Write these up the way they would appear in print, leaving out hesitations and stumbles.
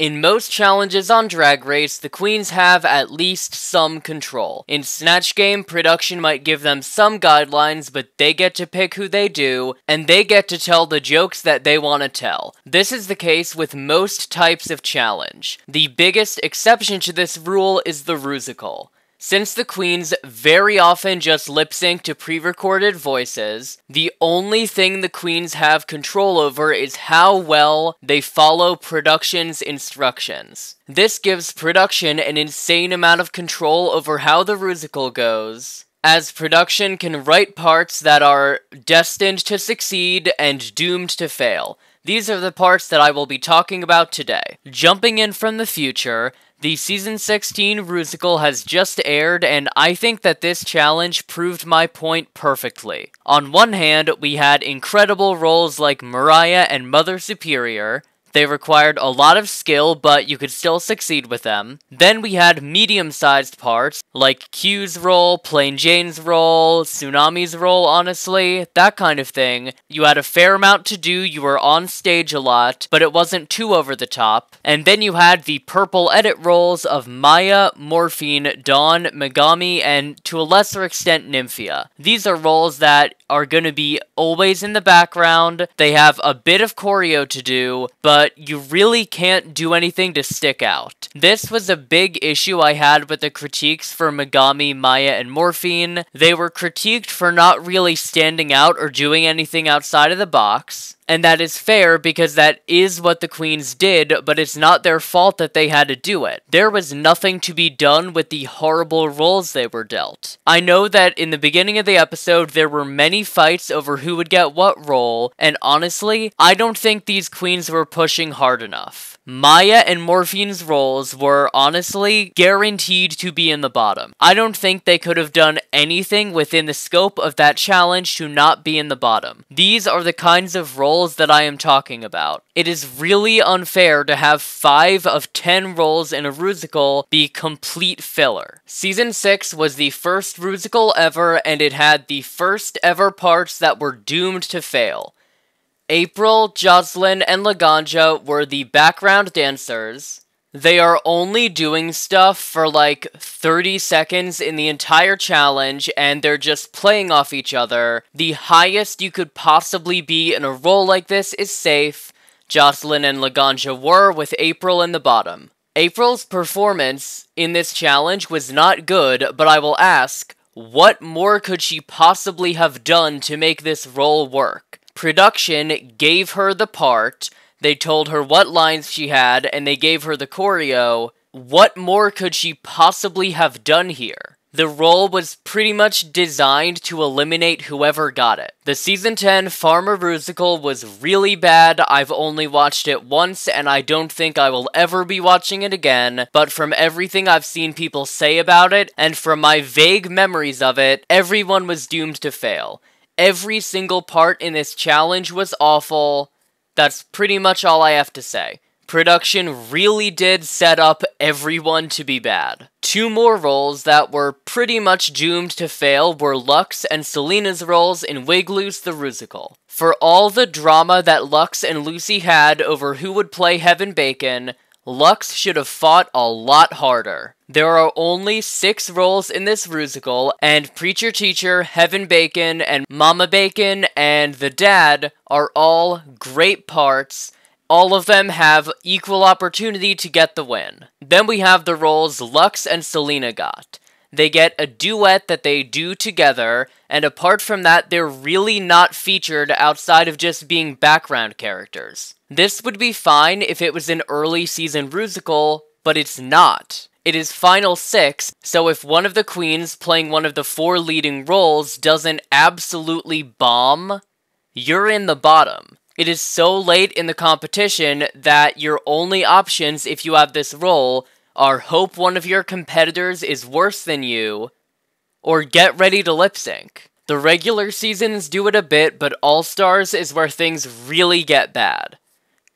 In most challenges on Drag Race, the queens have at least some control. In Snatch Game, production might give them some guidelines, but they get to pick who they do, and they get to tell the jokes that they want to tell. This is the case with most types of challenge. The biggest exception to this rule is the Rusical. Since the queens very often just lip-sync to pre-recorded voices, the only thing the queens have control over is how well they follow production's instructions. This gives production an insane amount of control over how the Rusical goes, as production can write parts that are destined to succeed and doomed to fail. These are the parts that I will be talking about today. Jumping in from the future, the Season 16 Rusical has just aired, and I think that this challenge proved my point perfectly. On one hand, we had incredible roles like Mariah and Mother Superior. They required a lot of skill, but you could still succeed with them. Then we had medium-sized parts, like Q's role, Plain Jane's role, Tsunami's role, honestly, that kind of thing. You had a fair amount to do, you were on stage a lot, but it wasn't too over the top. And then you had the purple edit roles of Maya, Morphine, Dawn, Megami, and to a lesser extent, Nymphia. These are roles that are gonna be always in the background. They have a bit of choreo to do, but you really can't do anything to stick out. This was a big issue I had with the critiques for Megami, Maya, and Morphine. They were critiqued for not really standing out or doing anything outside of the box. And that is fair because that is what the queens did, but it's not their fault that they had to do it. There was nothing to be done with the horrible roles they were dealt. I know that in the beginning of the episode, there were many fights over who would get what role, and honestly, I don't think these queens were pushing hard enough. Maya and Morphine's roles were honestly guaranteed to be in the bottom. I don't think they could have done anything within the scope of that challenge to not be in the bottom. These are the kinds of roles that I am talking about. It is really unfair to have 5 of 10 roles in a Rusical be complete filler. Season 6 was the first Rusical ever, and it had the first ever parts that were doomed to fail. April, Jocelyn, and Laganja were the background dancers. They are only doing stuff for like 30 seconds in the entire challenge, and they're just playing off each other. The highest you could possibly be in a role like this is safe. Jocelyn and Laganja were, with April in the bottom. April's performance in this challenge was not good, but I will ask, what more could she possibly have done to make this role work? Production gave her the part, they told her what lines she had, and they gave her the choreo. What more could she possibly have done here? The role was pretty much designed to eliminate whoever got it. The Season 10 Farmer Rusical was really bad. I've only watched it once, and I don't think I will ever be watching it again, but from everything I've seen people say about it, and from my vague memories of it, everyone was doomed to fail. Every single part in this challenge was awful. That's pretty much all I have to say. Production really did set up everyone to be bad. 2 more roles that were pretty much doomed to fail were Lux and Selena's roles in Wig Loose the Rusical. For all the drama that Lux and Lucy had over who would play Heaven Bacon, Lux should have fought a lot harder. There are only 6 roles in this Rusical, and Preacher Teacher, Heaven Bacon, and Mama Bacon, and the Dad are all great parts. All of them have equal opportunity to get the win. Then we have the roles Lux and Selena got. They get a duet that they do together, and apart from that, they're really not featured outside of just being background characters. This would be fine if it was an early season Rusical, but it's not. It is Final 6, so if one of the queens playing one of the 4 leading roles doesn't absolutely bomb, you're in the bottom. It is so late in the competition that your only options if you have this role are hope one of your competitors is worse than you, or get ready to lip sync. The regular seasons do it a bit, but All-Stars is where things really get bad.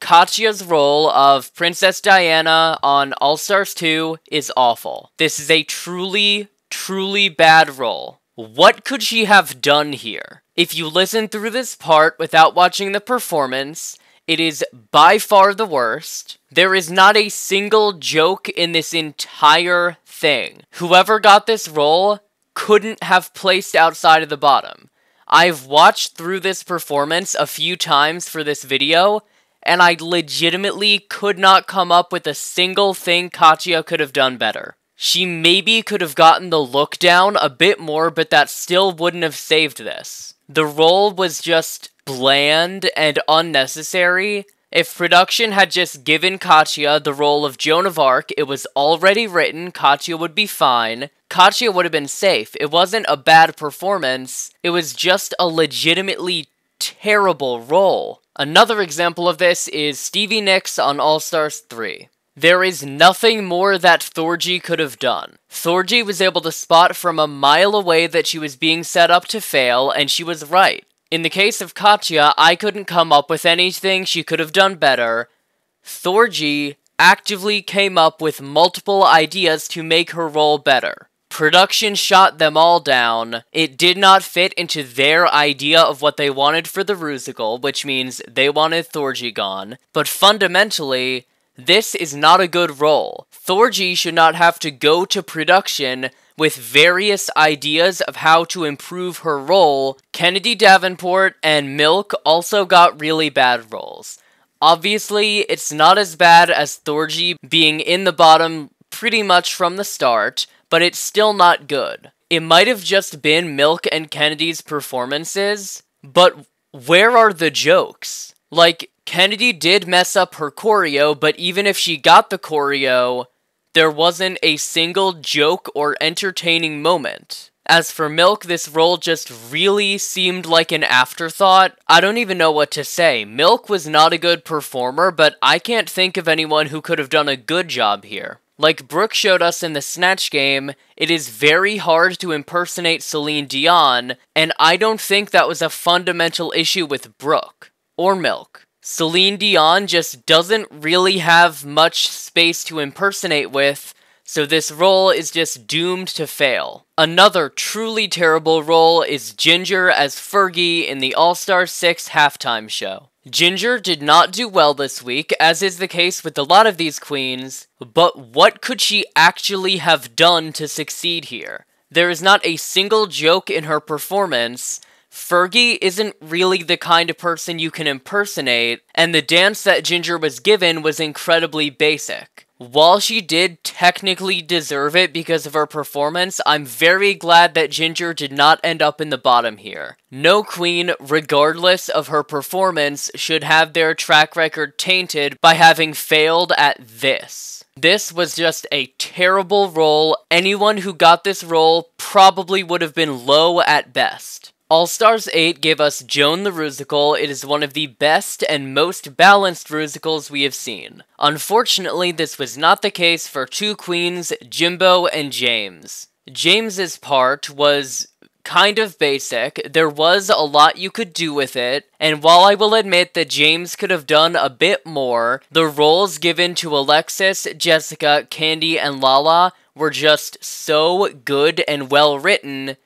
Katya's role of Princess Diana on All-Stars 2 is awful. This is a truly bad role. What could she have done here? If you listen through this part without watching the performance, It is by far the worst. There is not a single joke in this entire thing. Whoever got this role couldn't have placed outside of the bottom. I've watched through this performance a few times for this video, and I legitimately could not come up with a single thing Katya could have done better. She maybe could have gotten the look down a bit more, but that still wouldn't have saved this. The role was just bland and unnecessary. If production had just given Katya the role of Joan of Arc, it was already written, Katya would be fine. Katya would have been safe. It wasn't a bad performance, it was just a legitimately terrible role. Another example of this is Stevie Nicks on All Stars 3. There is nothing more that Thorgy could have done. Thorgy was able to spot from a mile away that she was being set up to fail, and she was right. In the case of Katya, I couldn't come up with anything she could have done better. Thorgy actively came up with multiple ideas to make her role better. Production shot them all down. It did not fit into their idea of what they wanted for the Rusical, which means they wanted Thorgy gone. But fundamentally, this is not a good role. Thorgy should not have to go to production with various ideas of how to improve her role. Kennedy Davenport and Milk also got really bad roles. Obviously, it's not as bad as Thorgy being in the bottom pretty much from the start, but it's still not good. It might have just been Milk and Kennedy's performances, but where are the jokes? Like, Kennedy did mess up her choreo, but even if she got the choreo, there wasn't a single joke or entertaining moment. As for Milk, this role just really seemed like an afterthought. I don't even know what to say. Milk was not a good performer, but I can't think of anyone who could have done a good job here. Like Brooke showed us in the Snatch game, it is very hard to impersonate Celine Dion, and I don't think that was a fundamental issue with Brooke or Milk. Celine Dion just doesn't really have much space to impersonate with, so this role is just doomed to fail. Another truly terrible role is Ginger as Fergie in the All-Star 6 halftime show. Ginger did not do well this week, as is the case with a lot of these queens, but what could she actually have done to succeed here? There is not a single joke in her performance. Fergie isn't really the kind of person you can impersonate, and the dance that Ginger was given was incredibly basic. While she did technically deserve it because of her performance, I'm very glad that Ginger did not end up in the bottom here. No queen, regardless of her performance, should have their track record tainted by having failed at this. This was just a terrible role. Anyone who got this role probably would have been low at best. All Stars 8 gave us Joan the Rusical. It is one of the best and most balanced Rusicals we have seen. Unfortunately, this was not the case for two queens, Jimbo and James. James's part was kind of basic. There was a lot you could do with it, and while I will admit that James could have done a bit more, the roles given to Alexis, Jessica, Candy, and Lala were just so good and well written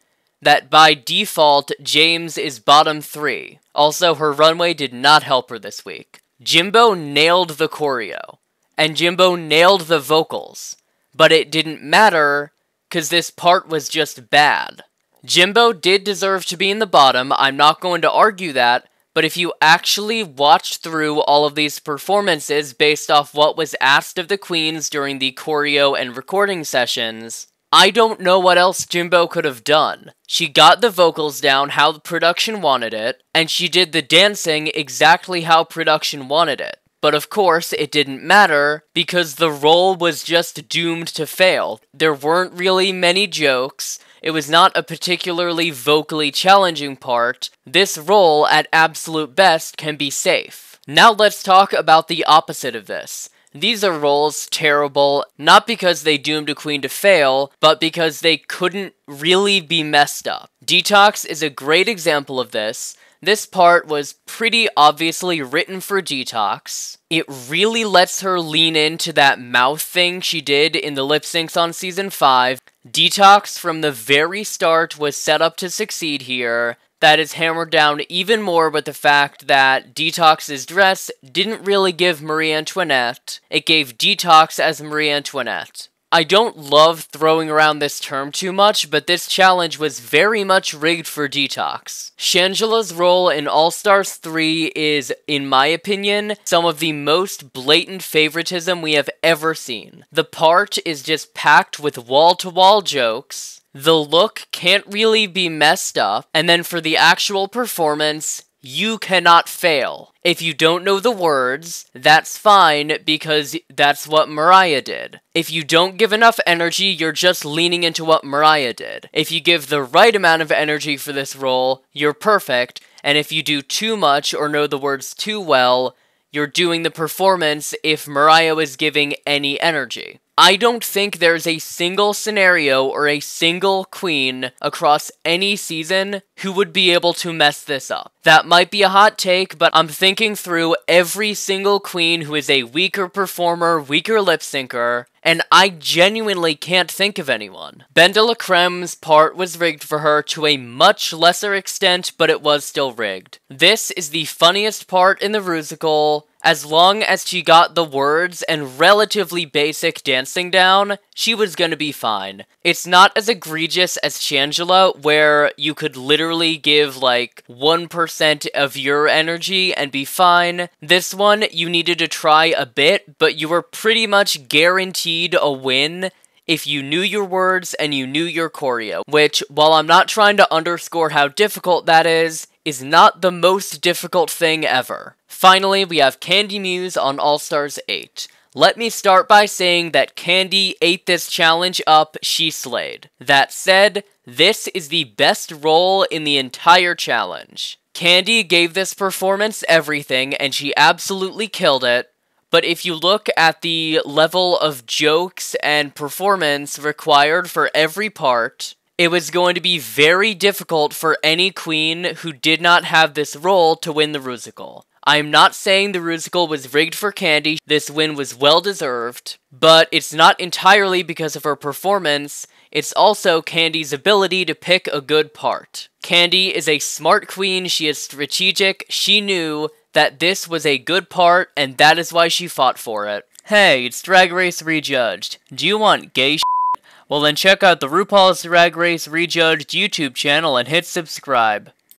that by default, James is bottom 3. Also, her runway did not help her this week. Jimbo nailed the choreo, and Jimbo nailed the vocals, but it didn't matter, cause this part was just bad. Jimbo did deserve to be in the bottom, I'm not going to argue that, but if you actually watched through all of these performances based off what was asked of the queens during the choreo and recording sessions, I don't know what else Jimbo could have done. She got the vocals down how the production wanted it, and she did the dancing exactly how production wanted it. But of course, it didn't matter, because the role was just doomed to fail. There weren't really many jokes, it was not a particularly vocally challenging part. This role, at absolute best, can be safe. Now let's talk about the opposite of this. These are roles terrible, not because they doomed a queen to fail, but because they couldn't really be messed up. Detox is a great example of this. This part was pretty obviously written for Detox. It really lets her lean into that mouth thing she did in the lip syncs on season 5. Detox from the very start was set up to succeed here. That is hammered down even more with the fact that Detox's dress didn't really give Marie Antoinette, it gave Detox as Marie Antoinette. I don't love throwing around this term too much, but this challenge was very much rigged for Detox. Shangela's role in All-Stars 3 is, in my opinion, some of the most blatant favoritism we have ever seen. The part is just packed with wall-to-wall jokes, the look can't really be messed up, and then for the actual performance, you cannot fail. If you don't know the words, that's fine because that's what Mariah did. If you don't give enough energy, you're just leaning into what Mariah did. If you give the right amount of energy for this role, you're perfect, and if you do too much or know the words too well, you're doing the performance if Mariah was giving any energy. I don't think there's a single scenario or a single queen across any season who would be able to mess this up. That might be a hot take, but I'm thinking through every single queen who is a weaker performer, weaker lip syncer, and I genuinely can't think of anyone. Ben de la Crème's part was rigged for her to a much lesser extent, but it was still rigged. This is the funniest part in the Rusical. As long as she got the words and relatively basic dancing down, she was gonna be fine. It's not as egregious as Shangela, where you could literally give like 1% of your energy and be fine. This one, you needed to try a bit, but you were pretty much guaranteed a win if you knew your words and you knew your choreo, which, while I'm not trying to underscore how difficult that is not the most difficult thing ever. Finally, we have Candy Muse on All-Stars 8. Let me start by saying that Candy ate this challenge up, she slayed. That said, this is the best role in the entire challenge. Candy gave this performance everything, and she absolutely killed it. But if you look at the level of jokes and performance required for every part, it was going to be very difficult for any queen who did not have this role to win the Rusical. I am not saying the Rusical was rigged for Candy, this win was well deserved, but it's not entirely because of her performance, it's also Candy's ability to pick a good part. Candy is a smart queen, she is strategic, she knew that this was a good part, and that is why she fought for it. Hey, it's Drag Race Rejudged. Do you want gay shit? Well then check out the RuPaul's Drag Race Rejudged YouTube channel and hit subscribe.